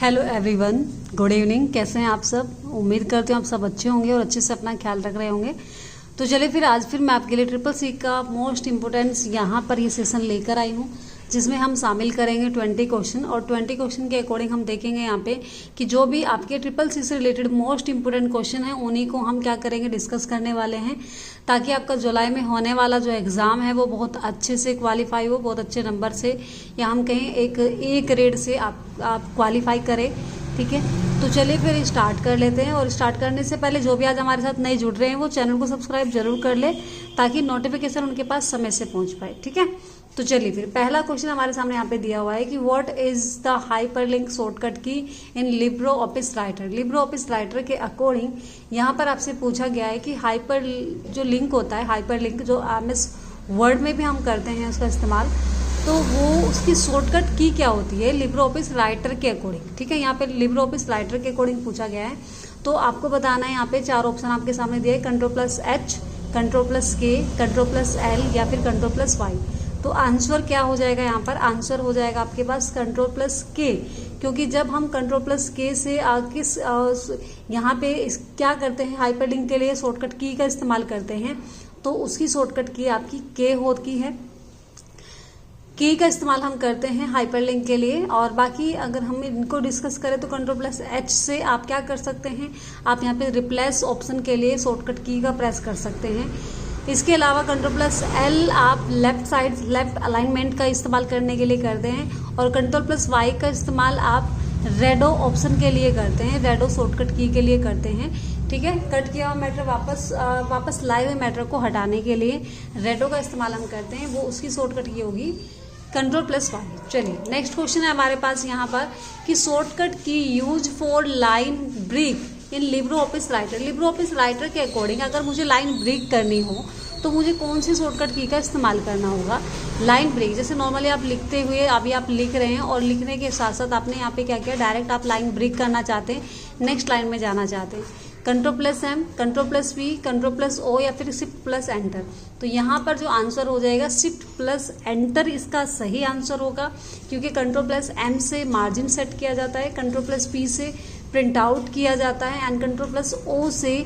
Hello everyone, good evening. कैसे हैं आप सब? उम्मीद करती हूँ आप सब अच्छे होंगे और अच्छे से अपना ख्याल रख रहे होंगे। तो चलिए फिर आज मैं आपके लिए ट्रिपल सी का मोस्ट इम्पोर्टेंस यहाँ पर ये सेशन लेकर आई हूँ, जिसमें हम शामिल करेंगे 20 क्वेश्चन और 20 क्वेश्चन के अकॉर्डिंग हम देखेंगे यहाँ पे कि जो भी आपके ट्रिपल सी से रिलेटेड मोस्ट इंपोर्टेंट क्वेश्चन है उन्हीं को हम क्या करेंगे, डिस्कस करने वाले हैं, ताकि आपका जुलाई में होने वाला जो एग्ज़ाम है वो बहुत अच्छे से क्वालिफाई हो, बहुत अच्छे नंबर से, या हम कहें एक ग्रेड से आप क्वालिफाई करें। ठीक है, तो चलिए फिर स्टार्ट कर लेते हैं। और स्टार्ट करने से पहले जो भी आज हमारे साथ नए जुड़ रहे हैं वो चैनल को सब्सक्राइब जरूर कर ले, ताकि नोटिफिकेशन उनके पास समय से पहुंच पाए। ठीक है, तो चलिए फिर पहला क्वेश्चन हमारे सामने यहाँ पे दिया हुआ है कि what is the hyperlink shortcut key in Libre office Writer. Libre office Writer के अकॉर्डिंग यहाँ पर आपसे पूछा गया है कि हाइपर जो लिंक होता है, हाइपर लिंक जो MS वर्ड में भी हम करते हैं उसका इस्तेमाल, तो वो उसकी शॉर्टकट की क्या होती है लिब्रो ऑफिस राइटर के अकॉर्डिंग। ठीक है, यहाँ पे लिब्रो ऑफिस राइटर के अकॉर्डिंग पूछा गया है। तो आपको बताना है, यहाँ पे 4 ऑप्शन आपके सामने दिए, Ctrl+H, Ctrl+K, Ctrl+L या फिर Ctrl+Y। तो आंसर क्या हो जाएगा? यहाँ पर आंसर हो जाएगा आपके पास Ctrl+K, क्योंकि जब हम Ctrl+K से यहाँ पे क्या करते हैं, हाइपरलिंक के लिए शॉर्टकट की का इस्तेमाल करते हैं, तो उसकी शॉर्टकट की आपकी K होती है। की का इस्तेमाल हम करते हैं हाइपरलिंक के लिए। और बाकी अगर हम इनको डिस्कस करें तो Ctrl+H से आप क्या कर सकते हैं, आप यहाँ पे रिप्लेस ऑप्शन के लिए शॉर्टकट की का प्रेस कर सकते हैं। इसके अलावा Ctrl+L आप लेफ्ट साइड लेफ्ट अलाइनमेंट का इस्तेमाल करने के लिए करते हैं। और Ctrl+Y का इस्तेमाल आप रेडो ऑप्शन के लिए करते हैं, रेडो शॉर्टकट की के लिए करते हैं। ठीक है, कट किया हुआ मैटर वापस लाए हुए मैटर को हटाने के लिए रेडो का इस्तेमाल हम करते हैं, वो उसकी शॉर्टकट की होगी Ctrl+Y। चलिए नेक्स्ट क्वेश्चन है हमारे पास यहाँ पर कि shortcut key use for line break in Libre office Writer. Libre office Writer के अकॉर्डिंग अगर मुझे लाइन ब्रेक करनी हो तो मुझे कौन सी शॉर्टकट की का इस्तेमाल करना होगा? लाइन ब्रेक, जैसे नॉर्मली आप लिखते हुए अभी आप लिख रहे हैं और लिखने के साथ साथ आपने यहाँ पे क्या किया, डायरेक्ट आप लाइन ब्रेक करना चाहते हैं, नेक्स्ट लाइन में जाना चाहते हैं, Ctrl+M, Ctrl+V, Ctrl+O या फिर Shift+Enter। तो यहाँ पर जो आंसर हो जाएगा Shift+Enter इसका सही आंसर होगा, क्योंकि Ctrl+M से मार्जिन सेट किया जाता है, Ctrl+P से प्रिंट आउट किया जाता है एंड Ctrl+O से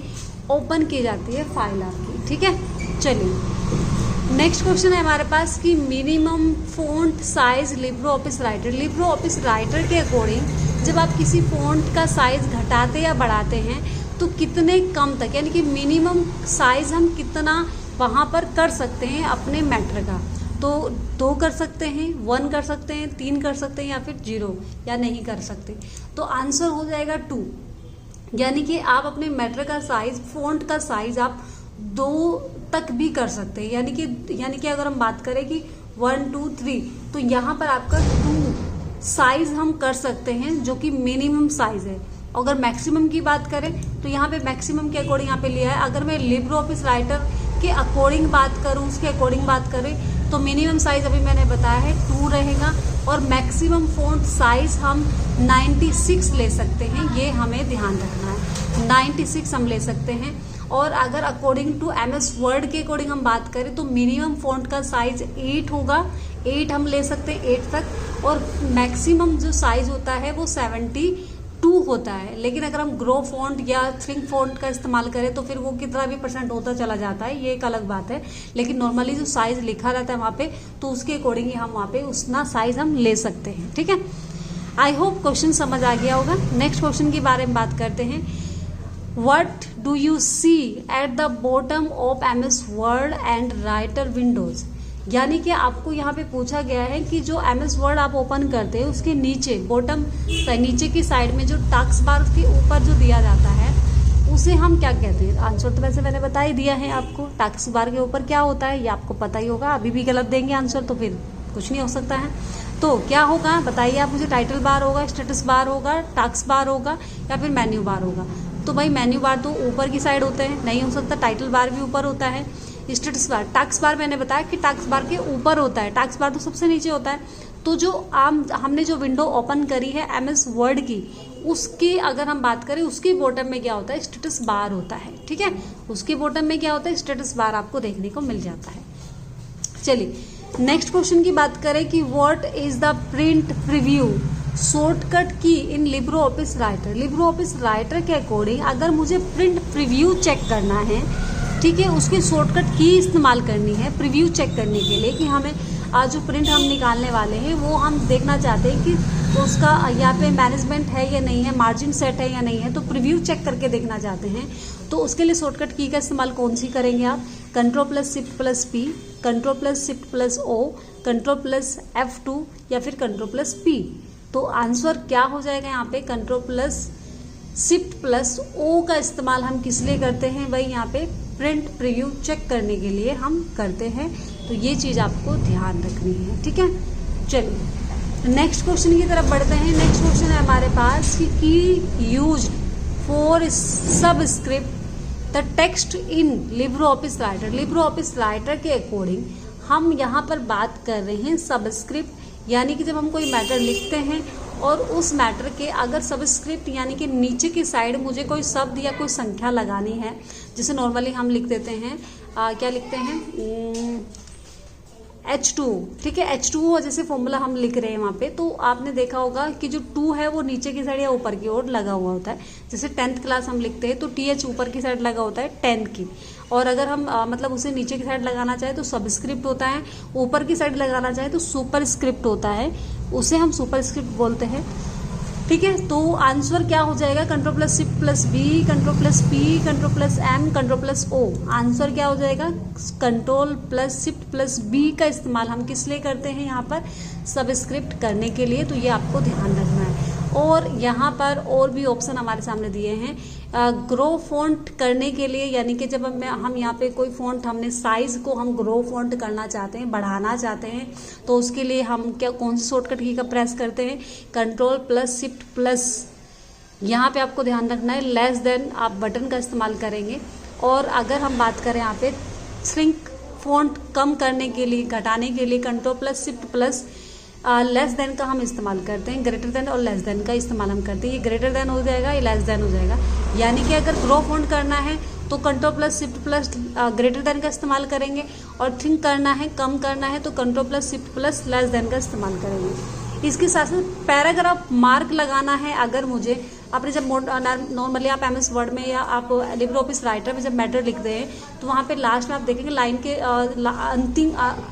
ओपन की जाती है फाइल आपकी। ठीक है, चलिए नेक्स्ट क्वेश्चन है हमारे पास कि minimum font size Libre office Writer. Libre office Writer के अकॉर्डिंग जब आप किसी फॉन्ट का साइज घटाते या बढ़ाते हैं तो कितने कम तक, यानी कि मिनिमम साइज हम कितना वहाँ पर कर सकते हैं अपने मैटर का? तो 2 कर सकते हैं, 1 कर सकते हैं, 3 कर सकते हैं या फिर 0 या नहीं कर सकते। तो आंसर हो जाएगा 2, यानी कि आप अपने मैटर का साइज, फॉन्ट का साइज आप 2 तक भी कर सकते हैं। यानी कि अगर हम बात करें कि 1 2 3, तो यहाँ पर आपका 2 साइज हम कर सकते हैं, जो कि मिनिमम साइज है। अगर मैक्सिमम की बात करें तो यहाँ पे मैक्सिमम के अकॉर्डिंग यहाँ पे लिया है। अगर मैं लिब्रो ऑफिस राइटर के अकॉर्डिंग बात करूँ, उसके अकॉर्डिंग बात करें, तो मिनिमम साइज अभी मैंने बताया है 2 रहेगा और मैक्सिमम फॉन्ट साइज हम 96 ले सकते हैं, ये हमें ध्यान रखना है, 96 हम ले सकते हैं। और अगर अकॉर्डिंग टू MS वर्ड के अकॉर्डिंग हम बात करें तो मिनिमम फॉन्ट का साइज 8 होगा, 8 हम ले सकते हैं 8 तक, और मैक्सिमम जो साइज होता है वो 72 होता है। लेकिन अगर हम ग्रो फॉन्ट या थिंक फॉन्ट का इस्तेमाल करें तो फिर वो कितना भी % होता चला जाता है, ये एक अलग बात है। लेकिन नॉर्मली जो साइज लिखा रहता है वहाँ पे, तो उसके अकॉर्डिंग ही हम वहाँ पे उतना साइज हम ले सकते हैं। ठीक है, आई होप क्वेश्चन समझ आ गया होगा। नेक्स्ट क्वेश्चन के बारे में बात करते हैं। What do you see at the bottom of MS Word and Writer Windows? यानी कि आपको यहाँ पे पूछा गया है कि जो MS Word आप ओपन करते हैं उसके नीचे बॉटम नीचे की साइड में जो टास्क बार के ऊपर जो दिया जाता है उसे हम क्या कहते हैं? आंसर तो वैसे मैंने बता ही दिया है आपको, टास्क बार के ऊपर क्या होता है ये आपको पता ही होगा। अभी भी गलत देंगे आंसर तो फिर कुछ नहीं हो सकता है। तो क्या होगा बताइए आप मुझे? टाइटल बार होगा, स्टेटस बार होगा, टास्क बार होगा या फिर मेन्यू बार होगा? तो भाई मेन्यू बार तो ऊपर की साइड होते हैं, नहीं हो सकता। टाइटल बार भी ऊपर होता है, स्टेटस बार, टास्क बार मैंने बताया कि टास्क बार के ऊपर होता है, टास्क बार तो सबसे नीचे होता है। तो जो हमने जो विंडो ओपन करी है MS वर्ड की, उसकी अगर हम बात करें उसके बॉटम में क्या होता है? स्टेटस बार होता है। ठीक है, उसके बॉटम में क्या होता है? स्टेटस बार आपको देखने को मिल जाता है। चलिए नेक्स्ट क्वेश्चन की बात करें कि what is the print preview shortcut key in Libre office Writer. Libre office Writer के अकॉर्डिंग अगर मुझे प्रिंट प्रीव्यू चेक करना है, ठीक है, उसकी शॉर्टकट की इस्तेमाल करनी है प्रीव्यू चेक करने के लिए कि हमें आज जो प्रिंट हम निकालने वाले हैं वो हम देखना चाहते हैं कि उसका यहाँ पे मैनेजमेंट है या नहीं है, मार्जिन सेट है या नहीं है, तो प्रीव्यू चेक करके देखना चाहते हैं। तो उसके लिए शॉर्टकट की का इस्तेमाल कौन सी करेंगे आप? Control plus shift plus P, control plus shift plus O, control plus F2 या फिर कंट्रोल प्लस पी। तो आंसर क्या हो जाएगा यहाँ पे? Control plus shift plus O का इस्तेमाल हम किस लिए करते हैं भाई? यहाँ पे प्रिंट प्रीव्यू चेक करने के लिए हम करते हैं। तो ये चीज़ आपको ध्यान रखनी है, ठीक है। चलिए नेक्स्ट क्वेश्चन की तरफ बढ़ते हैं। नेक्स्ट क्वेश्चन है हमारे पास कि key use for subscript the text in Libre office Writer. Libre office Writer के अकॉर्डिंग हम यहाँ पर बात कर रहे हैं सबस्क्रिप्ट, यानी कि जब हम कोई मैटर लिखते हैं और उस मैटर के अगर सबस्क्रिप्ट यानी कि नीचे की साइड मुझे कोई शब्द या कोई संख्या लगानी है, जैसे नॉर्मली हम लिख देते हैं क्या लिखते हैं H2, ठीक है, H2O जैसे फॉर्मूला हम लिख रहे हैं वहाँ पे, तो आपने देखा होगा कि जो 2 है वो नीचे की साइड या ऊपर की ओर लगा हुआ होता है। जैसे 10th क्लास हम लिखते हैं तो TH ऊपर की साइड लगा होता है 10 की, और अगर हम मतलब उसे नीचे की साइड लगाना चाहे तो सबस्क्रिप्ट होता है, ऊपर की साइड लगाना चाहे तो सुपर स्क्रिप्ट होता है, उसे हम सुपर स्क्रिप्ट बोलते हैं, ठीक है। तो आंसर क्या हो जाएगा? Control plus shift plus B, control plus P, control plus M, control plus O. Answer क्या हो जाएगा? Control plus shift plus B का इस्तेमाल हम किस लिए करते हैं? यहाँ पर सबस्क्रिप्ट करने के लिए। तो ये आपको ध्यान रखना है। और यहाँ पर और भी ऑप्शन हमारे सामने दिए हैं ग्रो फॉन्ट करने के लिए, यानी कि जब हम यहाँ पे कोई फॉन्ट हमने साइज को हम ग्रो फॉन्ट करना चाहते हैं, बढ़ाना चाहते हैं, तो उसके लिए हम क्या कौन सी शॉर्टकट की का प्रेस करते हैं? कंट्रोल प्लस शिफ्ट प्लस, यहाँ पे आपको ध्यान रखना है लेस देन आप बटन का इस्तेमाल करेंगे। और अगर हम बात करें यहाँ पे श्रिंक फॉन्ट कम करने के लिए, घटाने के लिए control plus shift plus less than का हम इस्तेमाल करते हैं। ग्रेटर देन और लेस देन का इस्तेमाल हम करते हैं। ये ग्रेटर देन हो जाएगा, ये लेस देन हो जाएगा। यानी कि अगर ग्रो फॉन्ट करना है तो control plus shift plus greater than का इस्तेमाल करेंगे, और थिंक करना है, कम करना है, तो control plus shift plus less than का इस्तेमाल करेंगे। इसके साथ साथ पैराग्राफ मार्क लगाना है। अगर मुझे आपने जब नॉर्मली आप MS वर्ड में या आप लिब्रो ऑफिस राइटर में जब मैटर लिखते हैं तो वहाँ पे लास्ट में आप देखेंगे लाइन के अंतिम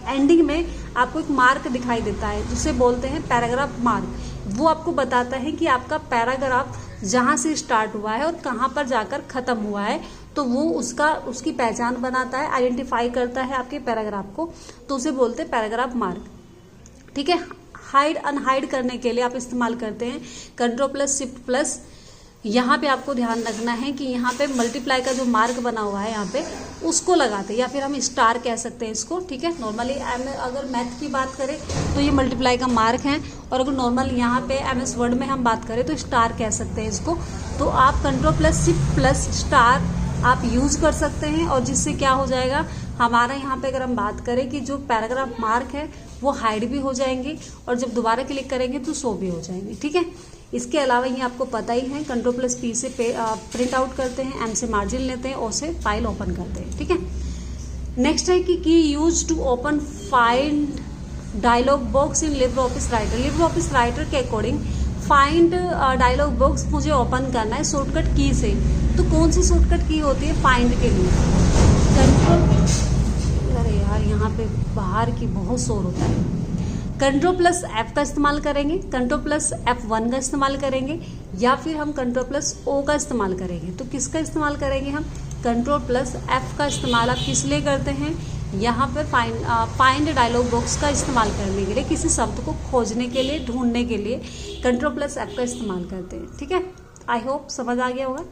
एंडिंग में आपको एक मार्क दिखाई देता है जिसे बोलते हैं पैराग्राफ मार्क। वो आपको बताता है कि आपका पैराग्राफ जहाँ से स्टार्ट हुआ है और कहाँ पर जाकर ख़त्म हुआ है, तो वो उसकी पहचान बनाता है, आइडेंटिफाई करता है आपके पैराग्राफ को, तो उसे बोलते हैं पैराग्राफ मार्क, ठीक है। हाइड अनहाइड करने के लिए आप इस्तेमाल करते हैं कंट्रोल प्लस शिफ्ट प्लस। यहाँ पे आपको ध्यान रखना है कि यहाँ पे मल्टीप्लाई का जो मार्क बना हुआ है यहाँ पे उसको लगाते हैं, या फिर हम स्टार कह सकते हैं इसको, ठीक है। नॉर्मली अगर मैथ की बात करें तो ये मल्टीप्लाई का मार्क है, और अगर नॉर्मल यहाँ पे MS वर्ड में हम बात करें तो स्टार कह सकते हैं इसको। तो आप control plus shift plus star आप यूज़ कर सकते हैं, और जिससे क्या हो जाएगा हमारा यहाँ पे अगर हम बात करें कि जो पैराग्राफ मार्क है वो हाइड भी हो जाएंगे, और जब दोबारा क्लिक करेंगे तो शो भी हो जाएंगे, ठीक है। इसके अलावा ये आपको पता ही है कंट्रोल प्लस पी से प्रिंट आउट करते हैं, एम से मार्जिन लेते हैं, ओ से फाइल ओपन करते हैं, ठीक है। नेक्स्ट है कि key use to open find dialog box in Libre office Writer. Libre office Writer के अकॉर्डिंग फाइंड डायलॉग बॉक्स मुझे ओपन करना है शॉर्टकट की से, तो कौन सी शॉर्टकट की होती है फाइंड के लिए? कंट्रोल, अरे यार यहाँ पे बाहर की बहुत शोर होता है। कंट्रोल प्लस F का इस्तेमाल करेंगे, कंट्रोल प्लस F1 का इस्तेमाल करेंगे, या फिर हम कंट्रोल प्लस O का इस्तेमाल करेंगे। तो किसका इस्तेमाल करेंगे हम? कंट्रोल प्लस F का इस्तेमाल आप किस लिए करते हैं? यहाँ पर फाइंड डायलॉग बॉक्स का इस्तेमाल करने के लिए, किसी शब्द को खोजने के लिए, ढूंढने के लिए कंट्रोल प्लस F का इस्तेमाल करते हैं, ठीक है। आई होप समझ आ गया होगा।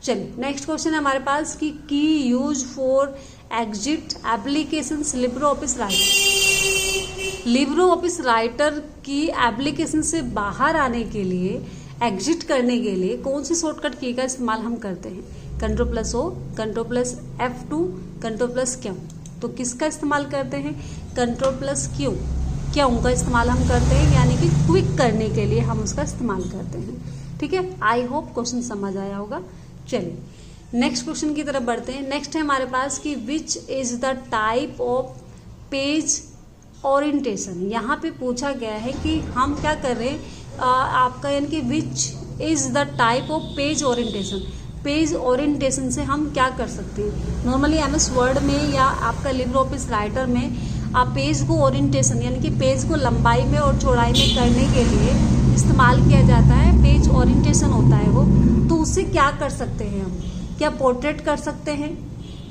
चलिए नेक्स्ट क्वेश्चन है हमारे पास कि key use for exit applications Libre office Writer. Libre office writer की एप्लीकेशन से बाहर आने के लिए, एग्जिट करने के लिए कौन सी शॉर्टकट की का इस्तेमाल हम करते हैं? Control plus O, control plus F2, control plus Q। तो किसका इस्तेमाल करते हैं? कंट्रोल प्लस Q का इस्तेमाल हम करते हैं, यानी कि क्विक करने के लिए हम उसका इस्तेमाल करते हैं, ठीक है। आई होप क्वेश्चन समझ आया होगा। चलिए नेक्स्ट क्वेश्चन की तरफ बढ़ते हैं। नेक्स्ट है हमारे पास कि which is the type of page orientation. यहाँ पे पूछा गया है कि हम क्या कर रहे हैं, आपका यानी कि which is the type of page orientation. Page orientation से हम क्या कर सकते हैं, नॉर्मली एमएस वर्ड में या आपका लिब्रे ऑफिस राइटर में आप पेज को ओरिएंटेशन यानी कि पेज को लंबाई में और चौड़ाई में करने के लिए इस्तेमाल किया जाता है, पेज ओरिएंटेशन होता है वो। तो उससे क्या कर सकते हैं हम, क्या पोर्ट्रेट कर सकते हैं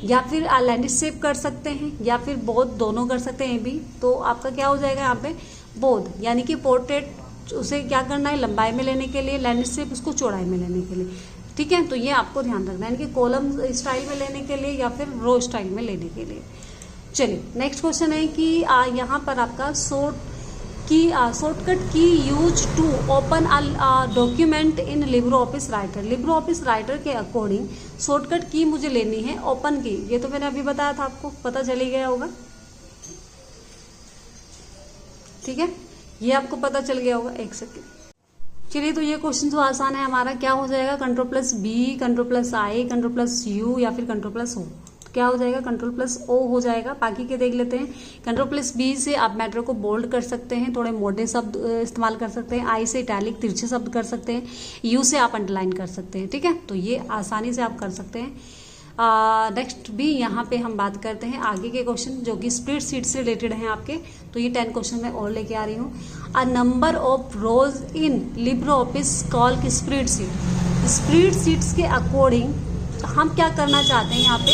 या फिर लैंडस्केप कर सकते हैं या फिर बोथ, दोनों कर सकते हैं भी। तो आपका क्या हो जाएगा यहाँ पे बोथ, यानी कि पोर्ट्रेट उसे क्या करना है लंबाई में लेने के लिए, लैंडस्केप उसको चौड़ाई में लेने के लिए, ठीक है। तो ये आपको ध्यान रखना है, यानी कि कॉलम स्टाइल में लेने के लिए या फिर रो स्टाइल में लेने के लिए। चलिए नेक्स्ट क्वेश्चन है कि यहाँ पर आपका shortcut key use to open a document in Libre Office Writer. Libre Office Writer के अकॉर्डिंग शॉर्टकट की मुझे लेनी है ओपन की, ये तो मैंने अभी बताया था, आपको पता चल ही गया होगा, ठीक है, ये आपको पता चल गया होगा। एक सेकेंड, चलिए तो ये क्वेश्चन तो आसान है हमारा, क्या हो जाएगा Ctrl+B, Ctrl+I, Ctrl+U या फिर Ctrl+O। तो क्या हो जाएगा Ctrl+O हो जाएगा। बाकी के देख लेते हैं। Ctrl+B से आप मैटर को बोल्ड कर सकते हैं, थोड़े मोटे शब्द इस्तेमाल कर सकते हैं। I से इटैलिक तिरछे शब्द कर सकते हैं। U से आप अंडरलाइन कर सकते हैं, ठीक है। तो ये आसानी से आप कर सकते हैं। नेक्स्ट भी यहाँ पे हम बात करते हैं आगे के क्वेश्चन जो कि स्प्रेडशीट से रिलेटेड हैं आपके। तो ये 10 क्वेश्चन मैं और लेके आ रही हूँ। A number of rose in Libre office called spreadsheet. Spreadsheets के अकॉर्डिंग हम क्या करना चाहते हैं, यहाँ पे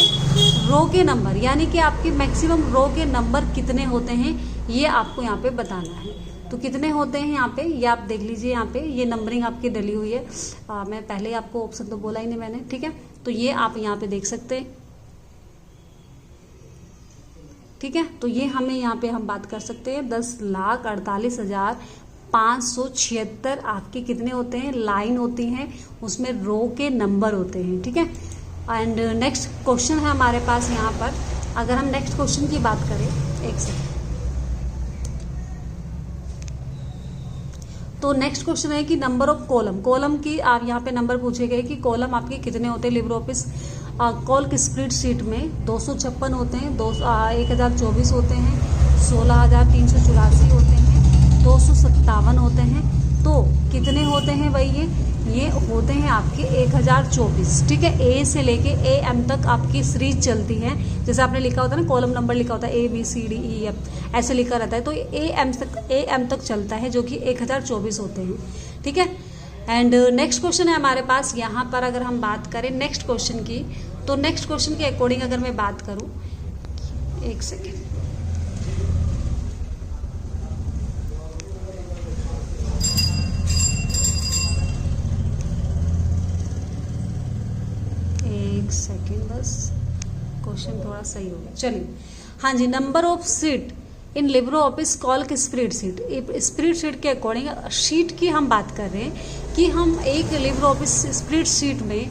रो के नंबर यानी कि आपके मैक्सिमम रो के नंबर कितने होते हैं ये आपको यहाँ पे बताना है। तो कितने होते हैं यहाँ पे ये आप देख लीजिए। यहाँ पे ये नंबरिंग आपकी डली हुई है। मैं पहले आपको ऑप्शन तो बोला ही नहीं मैंने, ठीक है। तो ये आप यहाँ पे देख सकते हैं, ठीक है। तो ये हमें यहाँ पे हम बात कर सकते हैं 10,48,576 आपके कितने होते हैं लाइन होती हैं, उसमें रो के नंबर होते हैं, ठीक है। एंड नेक्स्ट क्वेश्चन है हमारे पास यहाँ पर। अगर हम नेक्स्ट क्वेश्चन की बात करें, एक सेकंड, तो नेक्स्ट क्वेश्चन है कि नंबर ऑफ कॉलम। कॉलम की आप यहाँ पे नंबर पूछे गए कि कॉलम आपके कितने होते हैं लिब्रे ऑफिस कॉल की स्प्रेडशीट में। 256 होते हैं, 1024 होते हैं, 16,384 होते हैं, 257 होते हैं। तो कितने होते हैं भाई ये होते हैं आपके 1024, ठीक है। ए से लेके AM तक आपकी सीरीज चलती है। जैसे आपने लिखा होता है ना, कॉलम नंबर लिखा होता है ABCDEF ऐसे लिखा रहता है। तो AM तक चलता है जो कि 1024 होते हैं, ठीक है। एंड नेक्स्ट क्वेश्चन है हमारे पास यहाँ पर। अगर हम बात करें नेक्स्ट क्वेश्चन की, तो नेक्स्ट क्वेश्चन के अकॉर्डिंग अगर मैं बात करूँ, एक सेकेंड, बस क्वेश्चन थोड़ा सही हो गया। चलिए, हाँ जी, number of sheet in Libre office Calc की स्प्रेडशीट। स्प्रेडशीट के अकॉर्डिंग शीट की हम बात कर रहे हैं कि हम एक लिब्रे ऑफिस स्प्रेडशीट में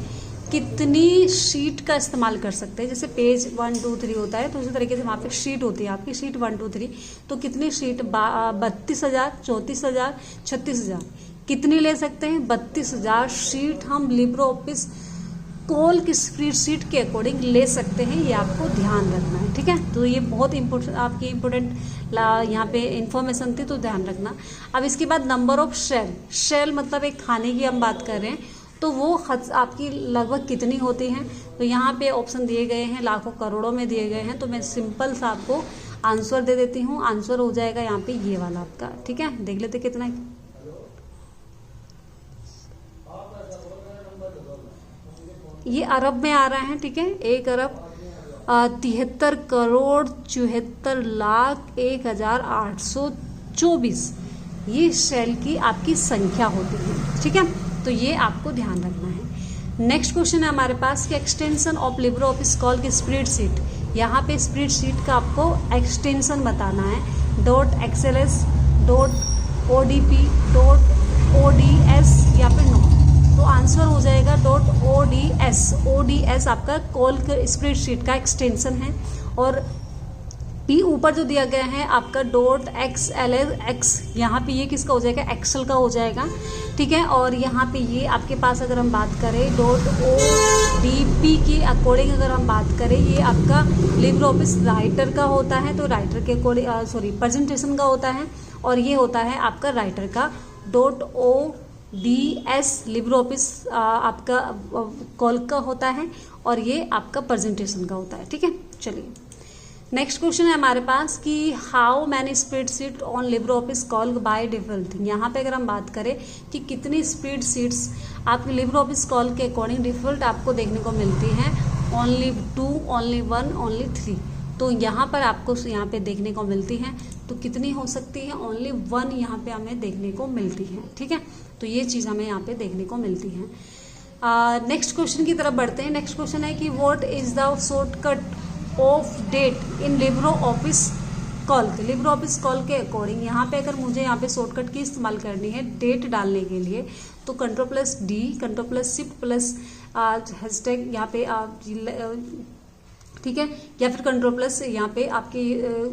कितनी शीट का इस्तेमाल कर सकते हैं। जैसे पेज 1 2 3 होता है, तो उसी तरीके से वहाँ पे शीट होती है आपकी, शीट 1 2 3। तो कितनी शीट 32,000, 34,000, 36,000 कितनी ले सकते हैं? 32,000 शीट हम लिब्रे ऑफिस कॉल की स्प्रेडशीट के अकॉर्डिंग ले सकते हैं। ये आपको ध्यान रखना है, ठीक है। तो ये बहुत इंपॉर्टेंट आपकी यहाँ पे इंफॉर्मेशन थी, तो ध्यान रखना। अब इसके बाद नंबर ऑफ शेल मतलब एक खाने की हम बात कर रहे हैं, तो वो आपकी लगभग कितनी होती हैं। तो यहाँ पे ऑप्शन दिए गए हैं, लाखों करोड़ों में दिए गए हैं। तो मैं सिंपल सा आपको आंसर दे देती हूँ। आंसर हो जाएगा यहाँ पे ये वाला आपका, ठीक है। देख लेते कितना है। ये अरब में आ रहा है, ठीक है। 1,73,74,71,824 ये शेल की आपकी संख्या होती है, ठीक है। तो ये आपको ध्यान रखना है। नेक्स्ट क्वेश्चन है हमारे पास कि extension of Libre office Calc की स्प्रेडशीट। यहाँ पे स्प्रेडशीट का आपको एक्सटेंशन बताना है। .xls, .odp, .ods या फिर नो। तो आंसर हो जाएगा .ods। ods आपका कॉल स्प्रेडशीट का एक्सटेंशन है। और पी ऊपर जो दिया गया है आपका .xls, यहाँ पे ये किसका हो जाएगा? एक्सेल का हो जाएगा, ठीक है। और यहाँ पे ये आपके पास अगर हम बात करें .odp के अकॉर्डिंग अगर हम बात करें, ये आपका लिब्रे ऑफिस राइटर का होता है। तो राइटर के अकॉर्डिंग प्रेजेंटेशन का होता है, और ये होता है आपका राइटर का .ods लिब्रे ऑफिस आपका कॉल्क का होता है और ये आपका प्रेजेंटेशन का होता है। ठीक है, चलिए नेक्स्ट क्वेश्चन है हमारे पास कि how many spreadsheet on LibreOffice Calc by default. यहाँ पे अगर हम बात करें कि कितनी स्प्रेडशीट्स आपके लिब्रे ऑफिस कॉल्क के अकॉर्डिंग डिफॉल्ट आपको देखने को मिलती हैं, ओनली 2, ओनली 1, ओनली 3। तो यहाँ पर आपको यहाँ पे देखने को मिलती हैं, तो कितनी हो सकती है, ओनली 1 यहाँ पे हमें देखने को मिलती है। ठीक है, तो ये चीज़ हमें यहाँ पे देखने को मिलती है। नेक्स्ट क्वेश्चन की तरफ बढ़ते हैं। नेक्स्ट क्वेश्चन है कि what is the shortcut of date in Libre office Calc. LibreOffice Calc के अकॉर्डिंग यहाँ पे अगर मुझे यहाँ पे शॉर्टकट की इस्तेमाल करनी है डेट डालने के लिए, तो Ctrl+D, Ctrl+Shift+ हैशटैग यहाँ पे ठीक है, या फिर Ctrl+ यहाँ पे आपके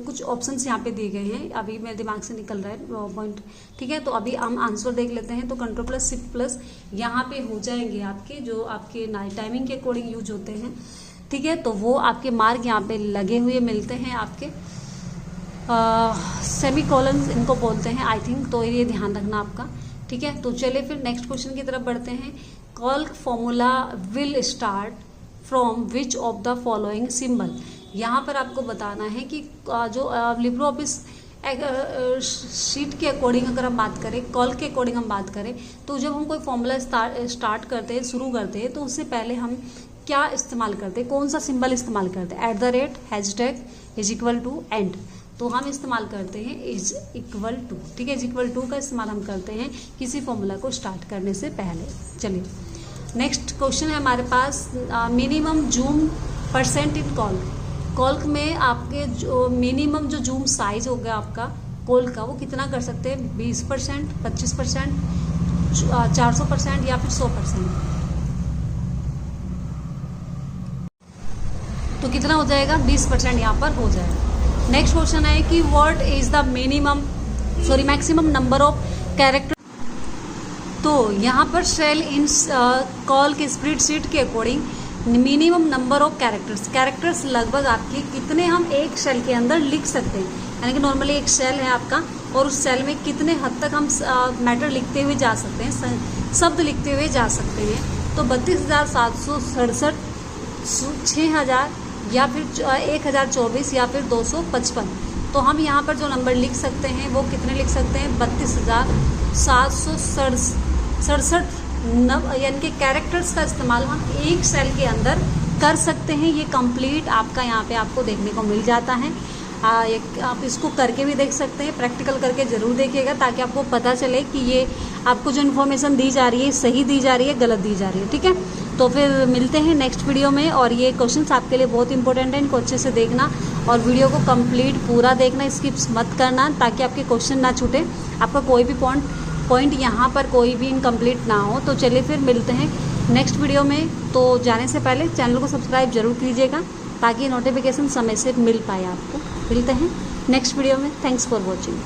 कुछ ऑप्शंस यहाँ पे दिए गए हैं, अभी मेरे दिमाग से निकल रहा है पॉइंट। ठीक है, तो अभी हम आंसर देख लेते हैं। तो Ctrl+Shift+ यहाँ पे हो जाएंगे आपके जो आपके टाइमिंग के अकॉर्डिंग यूज होते हैं। ठीक है, तो वो आपके मार्क यहाँ पे लगे हुए मिलते हैं आपके सेमीकोलन इनको बोलते हैं आई थिंक, तो ये ध्यान रखना आपका। ठीक है, तो चलिए फिर नेक्स्ट क्वेश्चन की तरफ बढ़ते हैं। Calc formula will start from which of the following symbol. यहाँ पर आपको बताना है कि जो लिब्रे ऑफिस शीट के अकॉर्डिंग अगर हम बात करें, कॉल्क के अकॉर्डिंग हम बात करें, तो जब हम कोई फॉर्मूला स्टार्ट करते हैं, शुरू करते हैं, तो उससे पहले हम क्या इस्तेमाल करते हैं, कौन सा सिंबल इस्तेमाल करते हैं, @ हैशटैग =, एंड। तो हम इस्तेमाल करते हैं =। ठीक है, == का इस्तेमाल हम करते हैं किसी फॉर्मूला को स्टार्ट करने से पहले। चलिए नेक्स्ट क्वेश्चन है हमारे पास मिनिमम जूम % इन कॉल्क। कॉल्क में आपके जो मिनिमम जो जूम साइज होगा आपका कॉल्क का, वो कितना कर सकते हैं, 20%, 25%, 400% या फिर 100%। तो कितना हो जाएगा, 20% यहाँ पर हो जाएगा। नेक्स्ट क्वेश्चन है कि what is the maximum number of character. तो यहाँ पर सेल इन कॉल्क स्प्रेडशीट के according minimum number of characters लगभग आपके कितने हम एक सेल के अंदर लिख सकते हैं, यानी कि नॉर्मली एक सेल है आपका और उस सेल में कितने हद तक हम मैटर लिखते हुए जा सकते हैं, शब्द लिखते हुए जा सकते हैं। तो 32,767, 6,000 या फिर 1,024 या फिर 255। तो हम यहाँ पर जो नंबर लिख सकते हैं वो कितने लिख सकते हैं, 32,767 यानी कि कैरेक्टर्स का इस्तेमाल हम एक सेल के अंदर कर सकते हैं। ये कंप्लीट आपका यहाँ पे आपको देखने को मिल जाता है। आप इसको करके भी देख सकते हैं, प्रैक्टिकल करके ज़रूर देखिएगा ताकि आपको पता चले कि ये आपको जो इन्फॉर्मेशन दी जा रही है सही दी जा रही है, गलत दी जा रही है। ठीक है, तो फिर मिलते हैं नेक्स्ट वीडियो में। और ये क्वेश्चंस आपके लिए बहुत इंपॉर्टेंट है, इनको अच्छे से देखना और वीडियो को कंप्लीट पूरा देखना, स्किप्स मत करना ताकि आपके क्वेश्चन ना छूटे, आपका कोई भी पॉइंट यहाँ पर कोई भी इनकम्प्लीट ना हो। तो चलिए फिर मिलते हैं नेक्स्ट वीडियो में। तो जाने से पहले चैनल को सब्सक्राइब जरूर कीजिएगा ताकि नोटिफिकेशन समय से मिल पाए आपको। मिलते हैं नेक्स्ट वीडियो में। Thanks for watching.